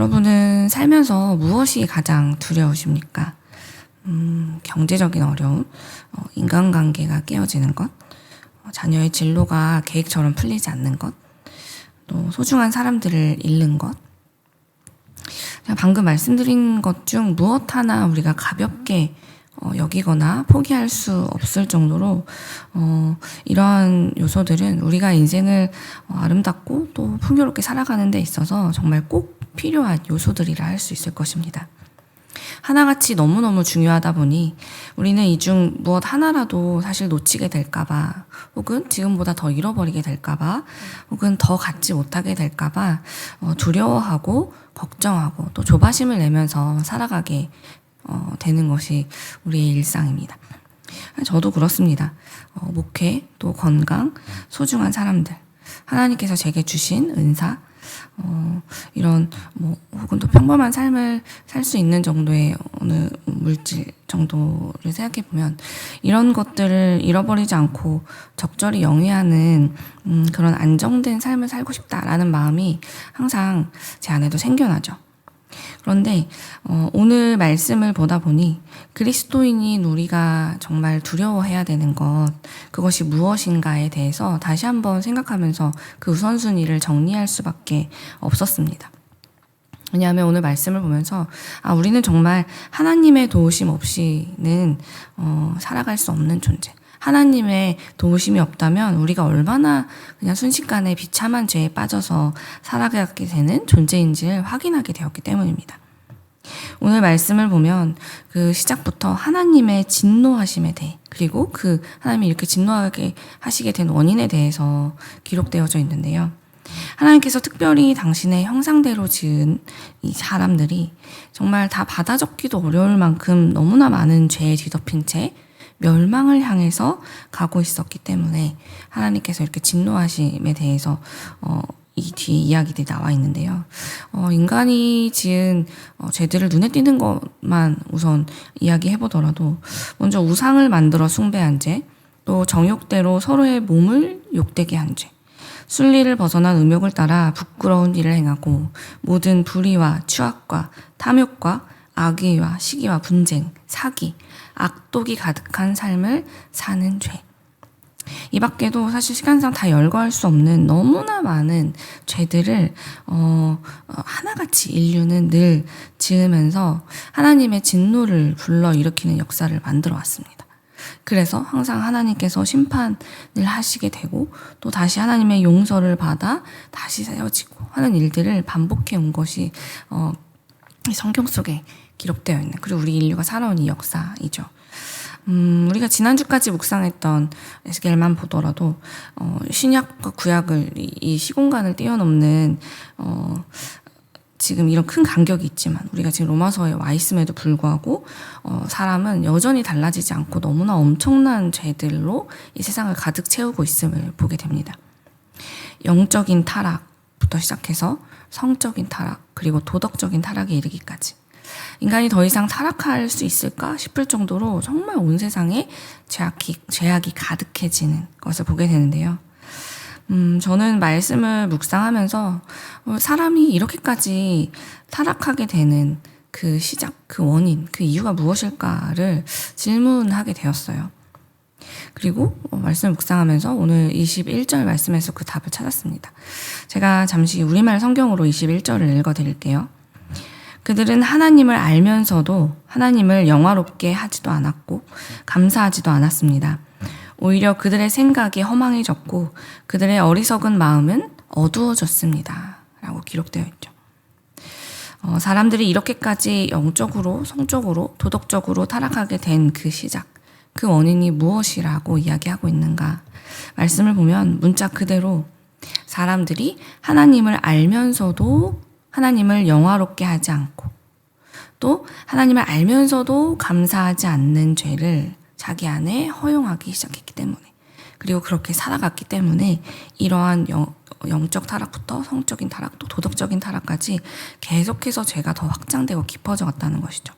여러분은 살면서 무엇이 가장 두려우십니까? 경제적인 어려움, 인간관계가 깨어지는 것, 자녀의 진로가 계획처럼 풀리지 않는 것, 또 소중한 사람들을 잃는 것. 제가 방금 말씀드린 것 중 무엇 하나 우리가 가볍게 여기거나 포기할 수 없을 정도로 이러한 요소들은 우리가 인생을 아름답고 또 풍요롭게 살아가는 데 있어서 정말 꼭 필요한 요소들이라 할 수 있을 것입니다. 하나같이 너무너무 중요하다 보니 우리는 이 중 무엇 하나라도 사실 놓치게 될까봐, 혹은 지금보다 더 잃어버리게 될까봐, 혹은 더 갖지 못하게 될까봐 두려워하고 걱정하고 또 조바심을 내면서 살아가게 되는 것이 우리의 일상입니다. 저도 그렇습니다. 목회, 또 건강, 소중한 사람들, 하나님께서 제게 주신 은사, 이런 혹은 또 평범한 삶을 살 수 있는 정도의 어느 물질 정도를 생각해 보면 이런 것들을 잃어버리지 않고 적절히 영위하는 그런 안정된 삶을 살고 싶다라는 마음이 항상 제 안에도 생겨나죠. 그런데 오늘 말씀을 보다 보니 그리스도인인 우리가 정말 두려워해야 되는 것, 그것이 무엇인가에 대해서 다시 한번 생각하면서 그 우선순위를 정리할 수밖에 없었습니다. 왜냐하면 오늘 말씀을 보면서 우리는 정말 하나님의 도우심 없이는 살아갈 수 없는 존재, 하나님의 도우심이 없다면 우리가 얼마나 그냥 순식간에 비참한 죄에 빠져서 살아가게 되는 존재인지를 확인하게 되었기 때문입니다. 오늘 말씀을 보면 그 시작부터 하나님의 진노하심에 대해, 그리고 그 하나님이 이렇게 진노하게 하시게 된 원인에 대해서 기록되어져 있는데요. 하나님께서 특별히 당신의 형상대로 지은 이 사람들이 정말 다 받아 적기도 어려울 만큼 너무나 많은 죄에 뒤덮인 채 멸망을 향해서 가고 있었기 때문에 하나님께서 이렇게 진노하심에 대해서 이 뒤에 이야기들이 나와 있는데요. 인간이 지은 죄들을 눈에 띄는 것만 우선 이야기해 보더라도 먼저 우상을 만들어 숭배한 죄, 또 정욕대로 서로의 몸을 욕되게 한 죄, 순리를 벗어난 음욕을 따라 부끄러운 일을 행하고 모든 불의와 추악과 탐욕과 악의와 시기와 분쟁, 사기, 악독이 가득한 삶을 사는 죄. 이 밖에도 사실 시간상 다 열거할 수 없는 너무나 많은 죄들을 하나같이 인류는 늘 지으면서 하나님의 진노를 불러일으키는 역사를 만들어 왔습니다. 그래서 항상 하나님께서 심판을 하시게 되고 또 다시 하나님의 용서를 받아 다시 세워지고 하는 일들을 반복해 온 것이 성경 속에 기록되어 있는, 그리고 우리 인류가 살아온 이 역사이죠. 우리가 지난주까지 묵상했던 에스겔만 보더라도 신약과 구약을 이 시공간을 뛰어넘는 지금 이런 큰 간격이 있지만 우리가 지금 로마서에 와 있음에도 불구하고 사람은 여전히 달라지지 않고 너무나 엄청난 죄들로 이 세상을 가득 채우고 있음을 보게 됩니다. 영적인 타락부터 시작해서 성적인 타락, 그리고 도덕적인 타락에 이르기까지 인간이 더 이상 타락할 수 있을까 싶을 정도로 정말 온 세상에 죄악이 가득해지는 것을 보게 되는데요. 저는 말씀을 묵상하면서 사람이 이렇게까지 타락하게 되는 그 시작, 그 원인, 그 이유가 무엇일까를 질문하게 되었어요. 그리고 말씀을 묵상하면서 오늘 21절 말씀에서 그 답을 찾았습니다. 제가 잠시 우리말 성경으로 21절을 읽어드릴게요. 그들은 하나님을 알면서도 하나님을 영화롭게 하지도 않았고 감사하지도 않았습니다. 오히려 그들의 생각이 허망해졌고 그들의 어리석은 마음은 어두워졌습니다. 라고 기록되어 있죠. 사람들이 이렇게까지 영적으로, 성적으로, 도덕적으로 타락하게 된 그 시작, 그 원인이 무엇이라고 이야기하고 있는가? 말씀을 보면 문자 그대로 사람들이 하나님을 알면서도 하나님을 영화롭게 하지 않고 또 하나님을 알면서도 감사하지 않는 죄를 자기 안에 허용하기 시작했기 때문에, 그리고 그렇게 살아갔기 때문에 이러한 영적 타락부터 성적인 타락, 또 도덕적인 타락까지 계속해서 죄가 더 확장되고 깊어져 갔다는 것이죠.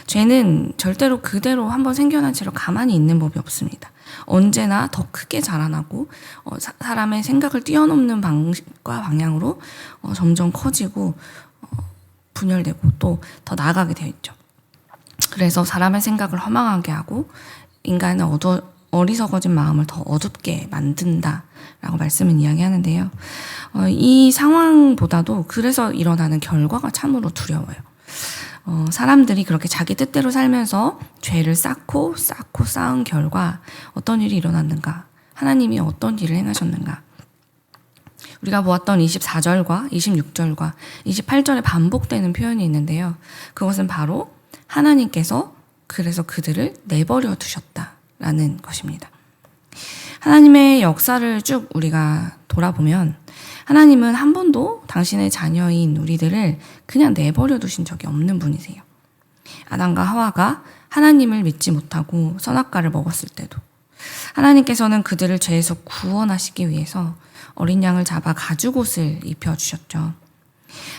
죄는 절대로 그대로 한번 생겨난 채로 가만히 있는 법이 없습니다. 언제나 더 크게 자라나고 사람의 생각을 뛰어넘는 방식과 방향으로 점점 커지고 분열되고 또 더 나아가게 되어 있죠. 그래서 사람의 생각을 허망하게 하고 인간의 어리석어진 마음을 더 어둡게 만든다라고 말씀은 이야기하는데요. 이 상황보다도 그래서 일어나는 결과가 참으로 두려워요. 사람들이 그렇게 자기 뜻대로 살면서 죄를 쌓고 쌓은 결과 어떤 일이 일어났는가? 하나님이 어떤 일을 행하셨는가? 우리가 보았던 24절과 26절과 28절에 반복되는 표현이 있는데요. 그것은 바로 하나님께서 그래서 그들을 내버려 두셨다라는 것입니다. 하나님의 역사를 쭉 우리가 돌아보면 하나님은 한 번도 당신의 자녀인 우리들을 그냥 내버려 두신 적이 없는 분이세요. 아담과 하와가 하나님을 믿지 못하고 선악과를 먹었을 때도 하나님께서는 그들을 죄에서 구원하시기 위해서 어린 양을 잡아 가죽옷을 입혀주셨죠.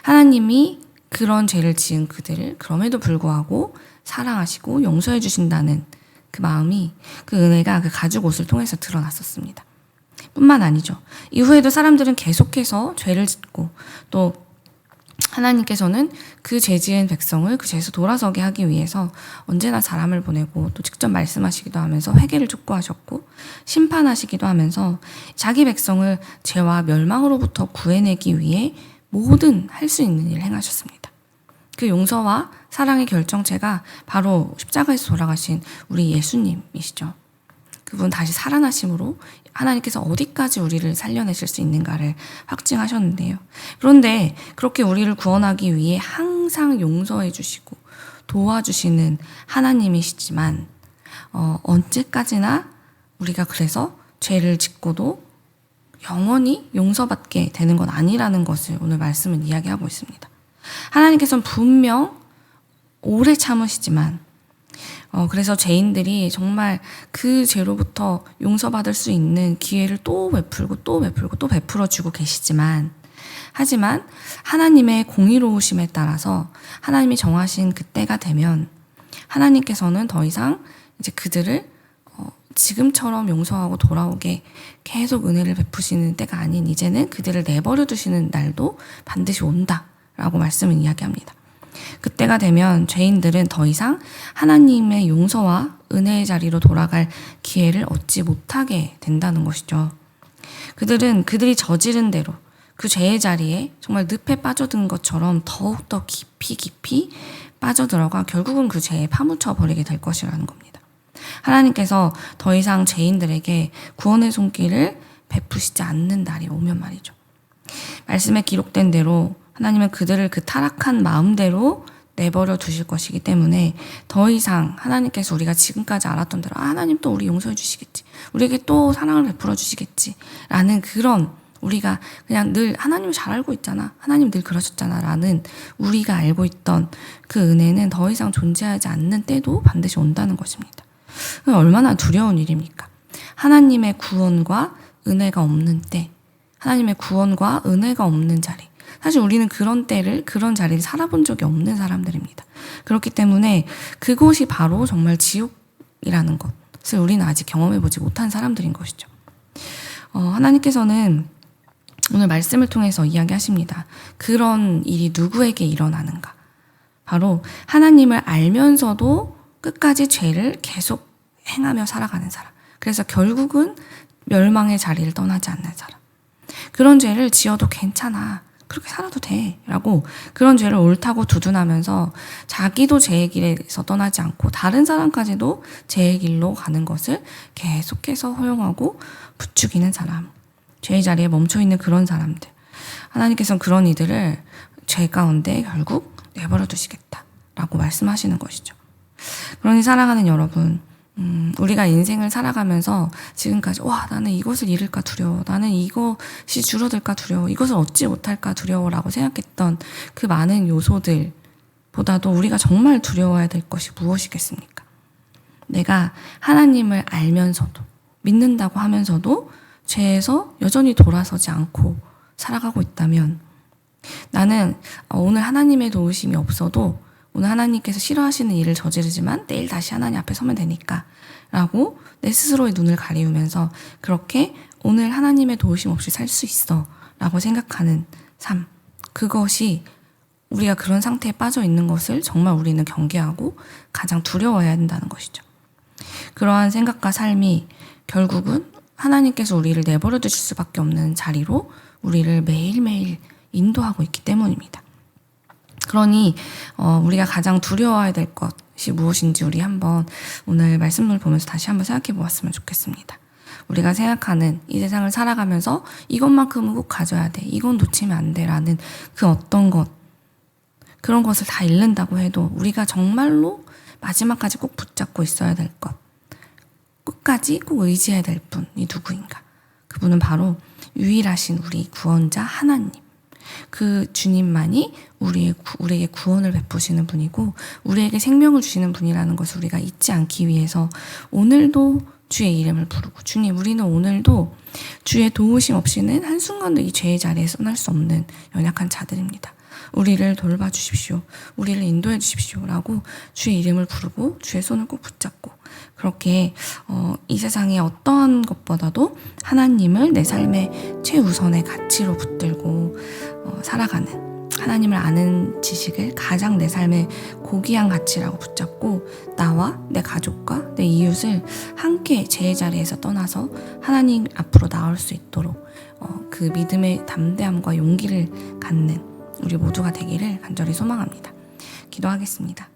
하나님이 그런 죄를 지은 그들을 그럼에도 불구하고 사랑하시고 용서해 주신다는 그 마음이, 그 은혜가 그 가죽옷을 통해서 드러났었습니다. 뿐만 아니죠. 이후에도 사람들은 계속해서 죄를 짓고 또 하나님께서는 그 죄 지은 백성을 그 죄에서 돌아서게 하기 위해서 언제나 사람을 보내고 또 직접 말씀하시기도 하면서 회개를 촉구하셨고 심판하시기도 하면서 자기 백성을 죄와 멸망으로부터 구해내기 위해 모든 할 수 있는 일을 행하셨습니다. 그 용서와 사랑의 결정체가 바로 십자가에서 돌아가신 우리 예수님이시죠. 그분 다시 살아나심으로 하나님께서 어디까지 우리를 살려내실 수 있는가를 확증하셨는데요. 그런데 그렇게 우리를 구원하기 위해 항상 용서해 주시고 도와주시는 하나님이시지만 언제까지나 우리가 그래서 죄를 짓고도 영원히 용서받게 되는 건 아니라는 것을 오늘 말씀은 이야기하고 있습니다. 하나님께서는 분명 오래 참으시지만 그래서 죄인들이 정말 그 죄로부터 용서받을 수 있는 기회를 또 베풀고 또 베풀고 또 베풀어주고 계시지만 하지만 하나님의 공의로우심에 따라서 하나님이 정하신 그때가 되면 하나님께서는 더 이상 이제 그들을 지금처럼 용서하고 돌아오게 계속 은혜를 베푸시는 때가 아닌 이제는 그들을 내버려 두시는 날도 반드시 온다라고 말씀을 이야기합니다. 그때가 되면 죄인들은 더 이상 하나님의 용서와 은혜의 자리로 돌아갈 기회를 얻지 못하게 된다는 것이죠. 그들이 저지른 대로 그 죄의 자리에 정말 늪에 빠져든 것처럼 더욱더 깊이 빠져들어가 결국은 그 죄에 파묻혀 버리게 될 것이라는 겁니다. 하나님께서 더 이상 죄인들에게 구원의 손길을 베푸시지 않는 날이 오면 말이죠. 말씀에 기록된 대로 하나님은 그들을 그 타락한 마음대로 내버려 두실 것이기 때문에 더 이상 하나님께서 우리가 지금까지 알았던 대로 하나님 또 우리 용서해 주시겠지, 우리에게 또 사랑을 베풀어 주시겠지 라는 그런, 우리가 그냥 늘 하나님을 잘 알고 있잖아, 하나님 늘 그러셨잖아 라는 우리가 알고 있던 그 은혜는 더 이상 존재하지 않는 때도 반드시 온다는 것입니다. 얼마나 두려운 일입니까? 하나님의 구원과 은혜가 없는 때, 하나님의 구원과 은혜가 없는 자리, 사실 우리는 그런 때를, 그런 자리를 살아본 적이 없는 사람들입니다. 그렇기 때문에 그곳이 바로 정말 지옥이라는 것을 우리는 아직 경험해보지 못한 사람들인 것이죠. 하나님께서는 오늘 말씀을 통해서 이야기하십니다. 그런 일이 누구에게 일어나는가? 바로 하나님을 알면서도 끝까지 죄를 계속 행하며 살아가는 사람. 그래서 결국은 멸망의 자리를 떠나지 않는 사람. 그런 죄를 지어도 괜찮아, 그렇게 살아도 돼 라고 그런 죄를 옳다고 두둔하면서 자기도 죄의 길에서 떠나지 않고 다른 사람까지도 죄의 길로 가는 것을 계속해서 허용하고 부추기는 사람, 죄의 자리에 멈춰있는 그런 사람들, 하나님께서는 그런 이들을 죄 가운데 결국 내버려 두시겠다라고 말씀하시는 것이죠. 그러니 사랑하는 여러분, 우리가 인생을 살아가면서 지금까지 나는 이것을 잃을까 두려워, 나는 이것이 줄어들까 두려워, 이것을 얻지 못할까 두려워라고 생각했던 그 많은 요소들보다도 우리가 정말 두려워해야 될 것이 무엇이겠습니까? 내가 하나님을 알면서도, 믿는다고 하면서도 죄에서 여전히 돌아서지 않고 살아가고 있다면, 나는 오늘 하나님의 도우심이 없어도 오늘 하나님께서 싫어하시는 일을 저지르지만 내일 다시 하나님 앞에 서면 되니까 라고 내 스스로의 눈을 가리우면서 그렇게 오늘 하나님의 도우심 없이 살 수 있어 라고 생각하는 삶, 그것이 우리가 그런 상태에 빠져 있는 것을 정말 우리는 경계하고 가장 두려워해야 한다는 것이죠. 그러한 생각과 삶이 결국은 하나님께서 우리를 내버려 두실 수밖에 없는 자리로 우리를 매일매일 인도하고 있기 때문입니다. 그러니 우리가 가장 두려워해야 될 것이 무엇인지 우리 한번 오늘 말씀을 보면서 다시 한번 생각해 보았으면 좋겠습니다. 우리가 생각하는 이 세상을 살아가면서 이것만큼은 꼭 가져야 돼, 이건 놓치면 안 돼라는 그 어떤 것, 그런 것을 다 잃는다고 해도 우리가 정말로 마지막까지 꼭 붙잡고 있어야 될 것, 끝까지 꼭 의지해야 될 분이 누구인가? 그분은 바로 유일하신 우리 구원자 하나님. 그 주님만이 우리에게 구원을 베푸시는 분이고 우리에게 생명을 주시는 분이라는 것을 우리가 잊지 않기 위해서 오늘도 주의 이름을 부르고, 주님, 우리는 오늘도 주의 도우심 없이는 한순간도 이 죄의 자리에 떠날 수 없는 연약한 자들입니다. 우리를 돌봐주십시오. 우리를 인도해 주십시오. 라고 주의 이름을 부르고 주의 손을 꼭 붙잡고, 그렇게 이 세상의 어떠한 것보다도 하나님을 내 삶의 최우선의 가치로 붙들고 살아가는, 하나님을 아는 지식을 가장 내 삶의 고귀한 가치라고 붙잡고 나와 내 가족과 내 이웃을 함께 제 자리에서 떠나서 하나님 앞으로 나올 수 있도록 그 믿음의 담대함과 용기를 갖는 우리 모두가 되기를 간절히 소망합니다. 기도하겠습니다.